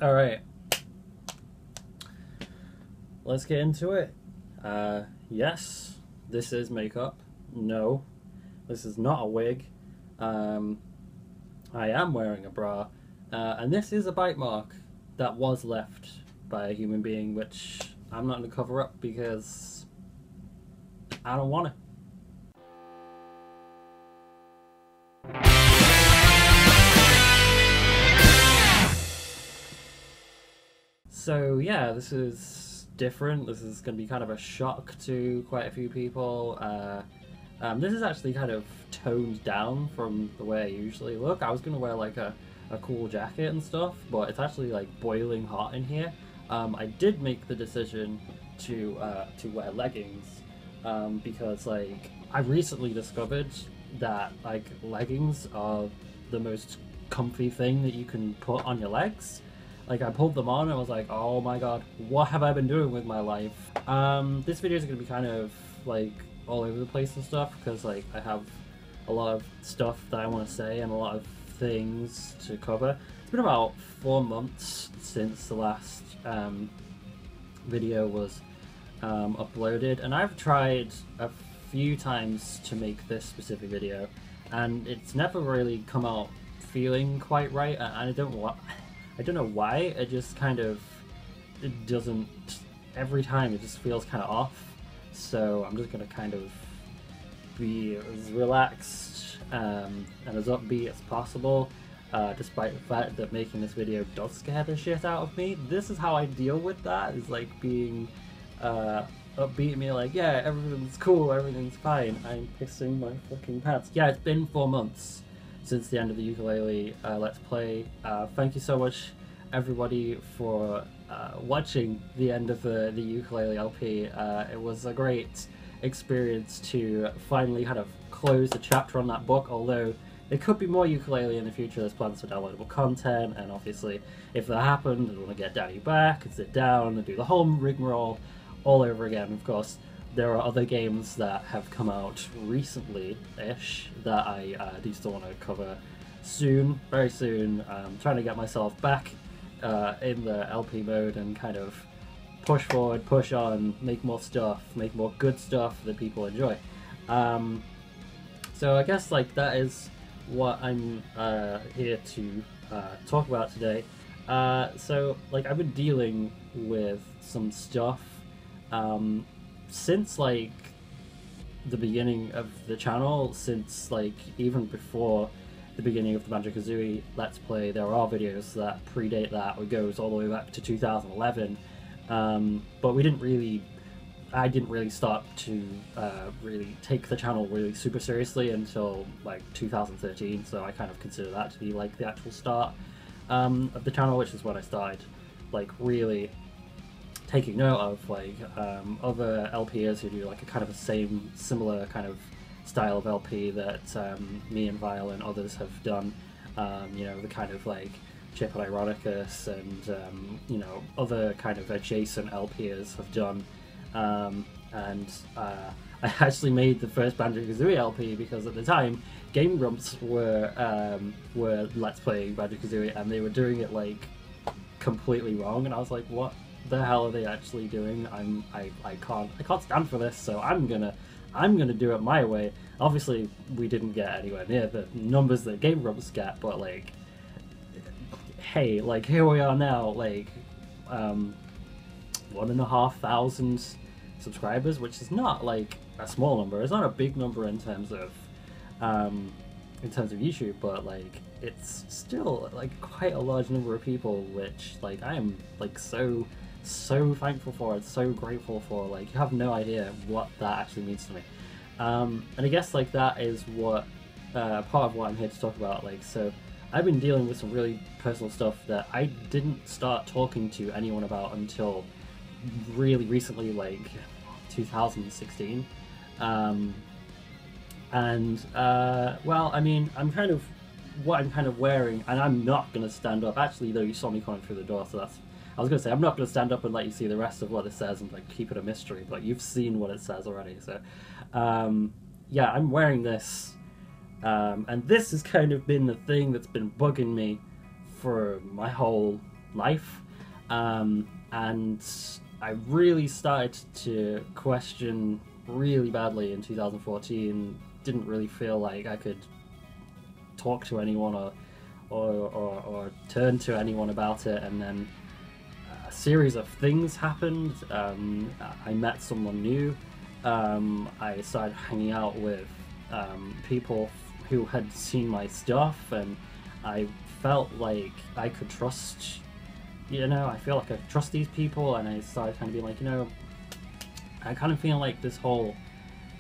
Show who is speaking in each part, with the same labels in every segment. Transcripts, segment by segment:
Speaker 1: Alright, let's get into it. Yes, this is makeup. No, this is not a wig. Um, I am wearing a bra. And this is a bite mark that was left by a human being, which I'm not going to cover up because I don't want to. So yeah, this is different. This is going to be kind of a shock to quite a few people. This is actually kind of toned down from the way I usually look. I was going to wear like a cool jacket and stuff, but it's actually like boiling hot in here. I did make the decision to wear leggings because like I recently discovered that like leggings are the most comfy thing that you can put on your legs. Like I pulled them on and I was like, oh my god, what have I been doing with my life? This video is going to be kind of like all over the place and stuff because like I have a lot of stuff that I want to say and a lot of things to cover. It's been about 4 months since the last video was uploaded, and I've tried a few times to make this specific video and it's never really come out feeling quite right, and I don't know why. It just kind of, it doesn't, every time it just feels kind of off. So I'm just going to kind of be as relaxed and as upbeat as possible, despite the fact that making this video does scare the shit out of me. This is how I deal with that, is like being upbeat and being like, yeah, everything's cool, everything's fine. I'm pissing my fucking pants. Yeah, it's been 4 months since the end of the ukulele Let's Play. Thank you so much everybody for watching the end of the ukulele LP. It was a great experience to finally kind of close the chapter on that book, although there could be more ukulele in the future. There's plans for downloadable content, and obviously if that happened, I want to get Daddy back and sit down and do the whole rigmarole all over again. Of course, there are other games that have come out recently-ish that I do still want to cover soon, very soon. I'm trying to get myself back in the LP mode and kind of push forward, push on, make more stuff, make more good stuff that people enjoy. So I guess like that is what I'm here to talk about today. So like I've been dealing with some stuff since like the beginning of the channel, since like even before the beginning of the Banjo-Kazooie Let's Play. There are videos that predate that, or goes all the way back to 2011, but I didn't really start to really take the channel really super seriously until like 2013, so I kind of consider that to be like the actual start of the channel, which is when I started like really taking note of like other LPers who do like a kind of a similar kind of style of LP that me and Vile and others have done. You know, the kind of like Chip and Ironicus and you know, other kind of adjacent LPers have done. I actually made the first Banjo-Kazooie LP because at the time Game Grumps were Let's Playing Banjo-Kazooie, and they were doing it like completely wrong, and I was like, what the hell are they actually doing? I can't stand for this, so I'm gonna do it my way. Obviously, we didn't get anywhere near the numbers that Game Grumps get, but like, hey, like here we are now, like 1,500 subscribers, which is not like a small number. It's not a big number in terms of YouTube, but like it's still like quite a large number of people, which like I am like so thankful for. It's so grateful for. Like, you have no idea what that actually means to me. And I guess like that is what part of what I'm here to talk about. Like, so I've been dealing with some really personal stuff that I didn't start talking to anyone about until really recently, like 2016. Well, I mean, what I'm kind of wearing, and I'm not gonna stand up. Actually, though, you saw me coming through the door, so that's. I was gonna say I'm not gonna stand up and let you see the rest of what it says and like keep it a mystery, but you've seen what it says already. So, yeah, I'm wearing this, and this has kind of been the thing that's been bugging me for my whole life. And I really started to question really badly in 2014. Didn't really feel like I could talk to anyone or turn to anyone about it, and then a series of things happened. I met someone new. I started hanging out with people who had seen my stuff, and I felt like I could trust, I feel like I could trust these people, and I started kind of being like, I kind of feel like this whole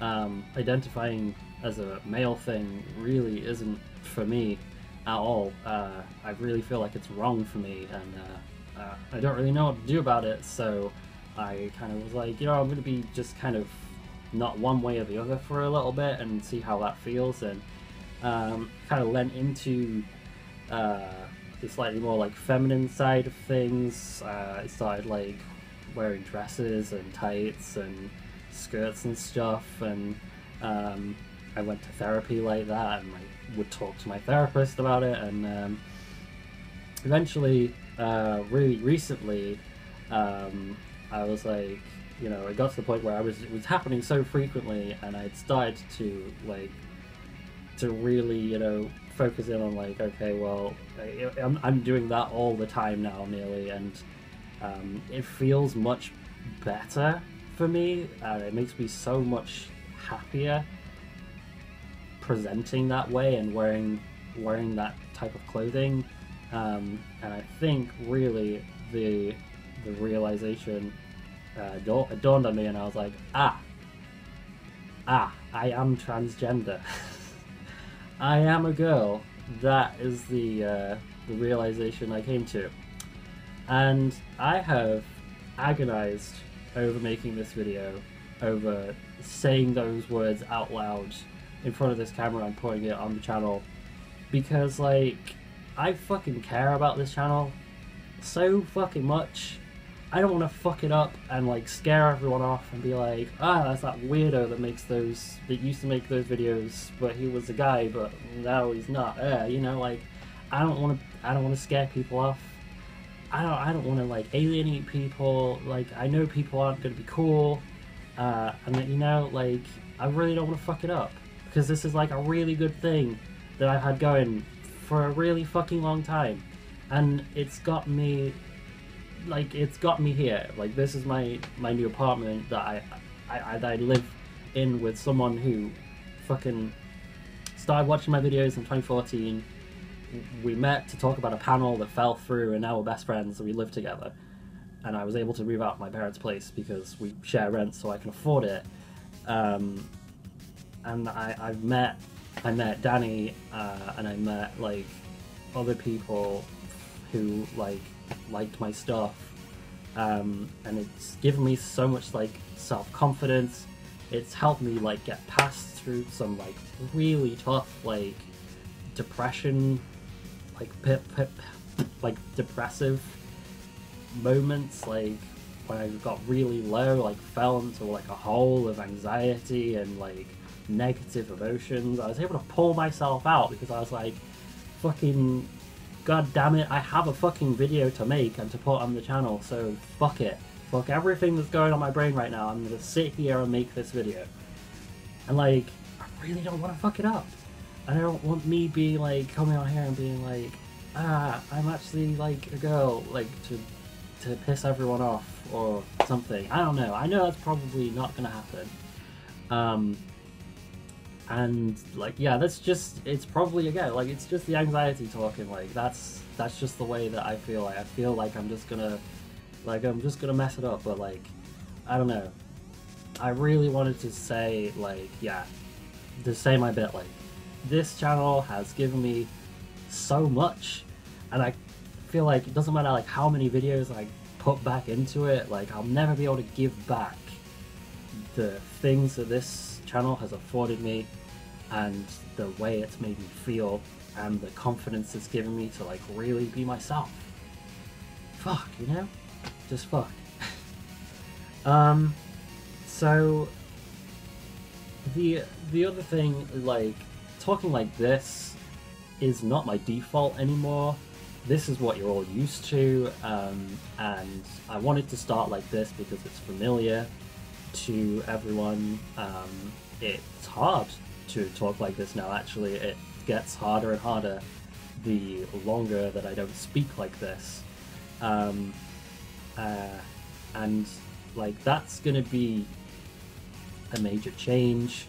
Speaker 1: identifying as a male thing really isn't for me at all. I really feel like it's wrong for me, and I don't really know what to do about it, so I kind of was like, I'm going to be just kind of not one way or the other for a little bit and see how that feels, and kind of lent into the slightly more like feminine side of things. I started like wearing dresses and tights and skirts and stuff, and I went to therapy like that, and I would talk to my therapist about it, and eventually, really recently, I was like, it got to the point where it was happening so frequently, and I'd started to really, focus in on like, okay, well, I'm doing that all the time now, nearly, and it feels much better for me, and it makes me so much happier presenting that way and wearing that type of clothing, and I think really the realization dawned on me, and I was like, I am transgender. I am a girl. That is the realization I came to, and I have agonized over making this video, over saying those words out loud in front of this camera and putting it on the channel, because like, I fucking care about this channel so fucking much. I don't want to fuck it up and like scare everyone off and be like, that's that weirdo that used to make those videos, but he was a guy, but now he's not. Like, I don't want to scare people off. I don't want to like alienate people. Like, I know people aren't going to be cool, and like, I really don't want to fuck it up, because this is like a really good thing that I've had going for a really fucking long time, and it's got me here. Like, this is my new apartment that I live in with someone who fucking started watching my videos in 2014. We met to talk about a panel that fell through, and now we're best friends, and we live together. And I was able to move out of my parents' place because we share rent, so I can afford it. And I met Danny, and I met like other people who liked my stuff, and it's given me so much like self-confidence. It's helped me like get past through some like really tough like depression, like depressive moments, like when I got really low, like fell into like a hole of anxiety and like negative emotions. I was able to pull myself out because I was like, fucking god damn it, I have a fucking video to make and to put on the channel, so fuck it. Fuck everything that's going on in my brain right now. I'm gonna sit here and make this video. And like, I really don't want to fuck it up. I don't want me being like, coming on here and being like, I'm actually like a girl, like to piss everyone off or something. I don't know. I know that's probably not gonna happen. And like, yeah, it's probably, again, like, it's just the anxiety talking. Like, that's just the way that I feel. Like, I feel like I'm just gonna mess it up, but like, I don't know. I really wanted to say, like, yeah, to say my bit, like, this channel has given me so much, and I feel like it doesn't matter like how many videos I put back into it, like, I'll never be able to give back the things that this channel has afforded me, and the way it's made me feel, and the confidence it's given me to like really be myself. Fuck, just fuck. So the other thing, like, talking like this is not my default anymore. this is what you're all used to, and I wanted to start like this because it's familiar to everyone. It's hard to talk like this now, actually. It gets harder and harder the longer that I don't speak like this. And like that's gonna be a major change,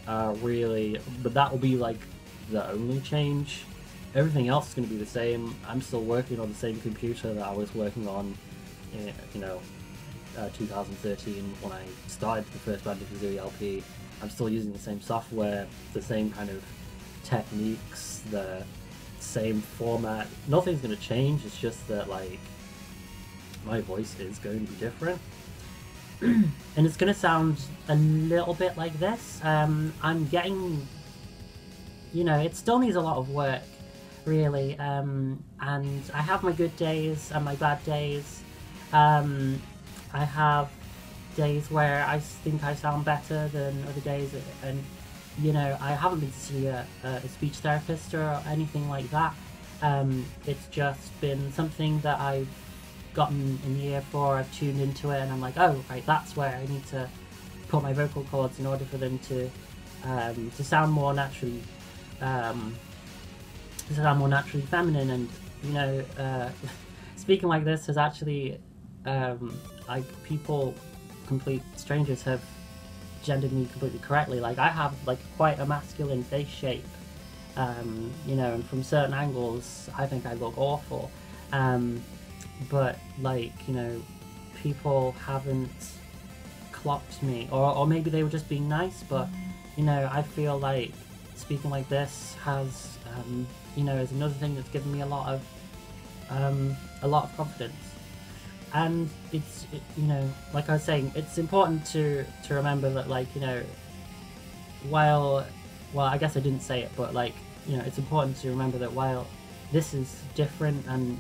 Speaker 1: really, but that will be like the only change. Everything else is going to be the same. I'm still working on the same computer that I was working on in, 2013 when I started the first Banjo-Kazooie LP. I'm still using the same software, the same kind of techniques, the same format. Nothing's going to change. It's just that like my voice is going to be different. And it's going to sound a little bit like this. I'm getting, it still needs a lot of work, really, and I have my good days and my bad days. I have days where I think I sound better than other days, and I haven't been to see a speech therapist or anything like that. It's just been something that I've gotten in year 4. I've tuned into it and I'm like, oh right, that's where I need to put my vocal cords in order for them to sound more naturally feminine. And speaking like this has actually people, complete strangers, have gendered me completely correctly. Like I have like quite a masculine face shape, and from certain angles I think I look awful, but like people haven't clocked me, or maybe they were just being nice, but I feel like speaking like this has is another thing that's given me a lot of confidence. And it's like I was saying, it's important to remember that, like, while I guess I didn't say it, but like it's important to remember that while this is different and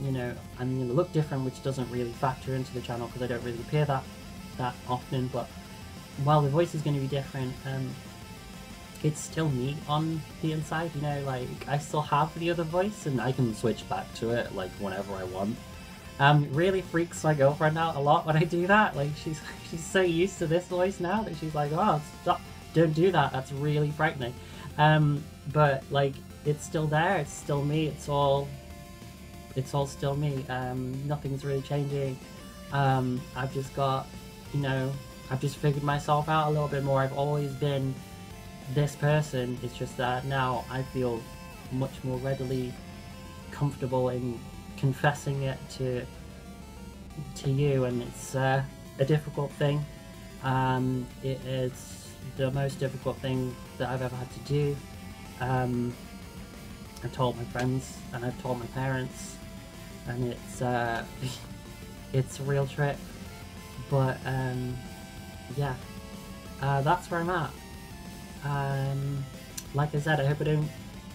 Speaker 1: I'm going to look different, which doesn't really factor into the channel because I don't really appear that often, but while the voice is going to be different, it's still me on the inside. Like I still have the other voice and I can switch back to it like whenever I want. It really freaks my girlfriend out a lot when I do that. Like she's so used to this voice now that she's like, oh, stop, don't do that, that's really frightening. But like it's still there, it's still me, it's all still me. Nothing's really changing. I've just got, I've just figured myself out a little bit more. I've always been this person. It's just that now I feel much more readily comfortable in confessing it to you, and it's a difficult thing. It is the most difficult thing that I've ever had to do. I've told my friends and I've told my parents, and it's a real trip, but yeah, that's where I'm at. Like I said, I hope I don't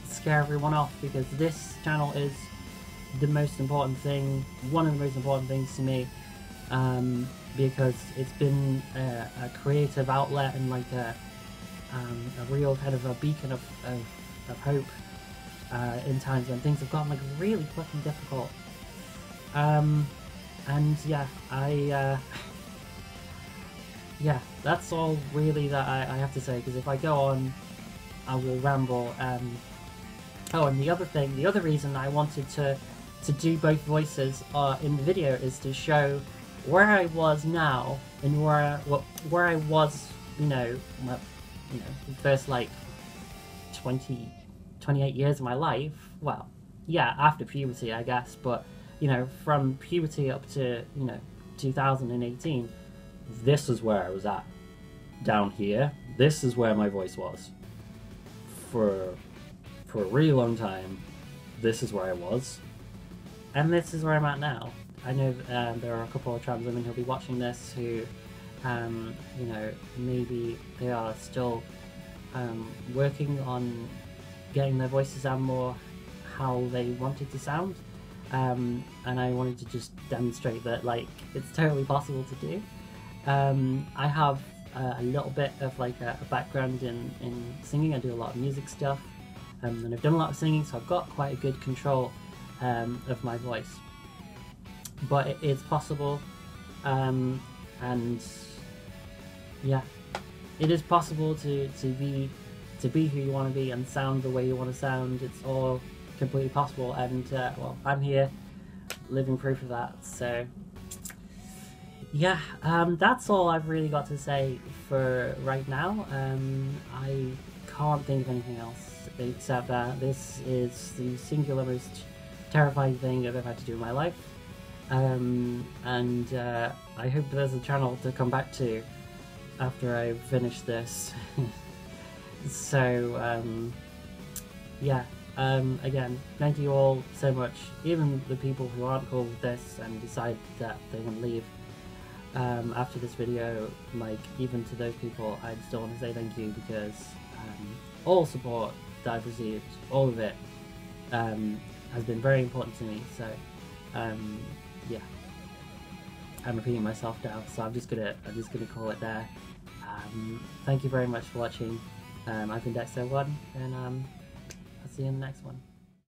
Speaker 1: scare everyone off, because this channel is the most important thing, one of the most important things to me, because it's been a creative outlet and like a real kind of a beacon of hope in times when things have gotten like really fucking difficult. And yeah, yeah, that's all really that I have to say, because if I go on I will ramble. Oh, and the other reason I wanted to do both voices in the video is to show where I was now and where I was, the first like 28 years of my life. Well, yeah, after puberty, I guess, but from puberty up to 2018, this is where I was at. Down here, this is where my voice was. For a really long time, this is where I was, and this is where I'm at now. I know there are a couple of trans women who'll be watching this who, maybe they are still working on getting their voices sound more how they wanted to sound, and I wanted to just demonstrate that like it's totally possible to do. I have a little bit of like a background in singing. I do a lot of music stuff, and I've done a lot of singing, so I've got quite a good control of my voice. But it's possible, and yeah, it is possible to be who you want to be and sound the way you want to sound. It's all completely possible, and well, I'm here living proof of that. So yeah, that's all I've really got to say for right now. I can't think of anything else except that this is the singular most terrifying thing I've ever had to do in my life. And I hope there's a channel to come back to after I finish this. So yeah, again, thank you all so much, even the people who aren't cool with this and decide that they want to leave after this video. Like, even to those people, I still want to say thank you, because all support that I've received, all of it, has been very important to me. So yeah, I'm repeating myself now, so I'm just gonna call it there. Thank you very much for watching. I've been Dexter1, and I'll see you in the next one.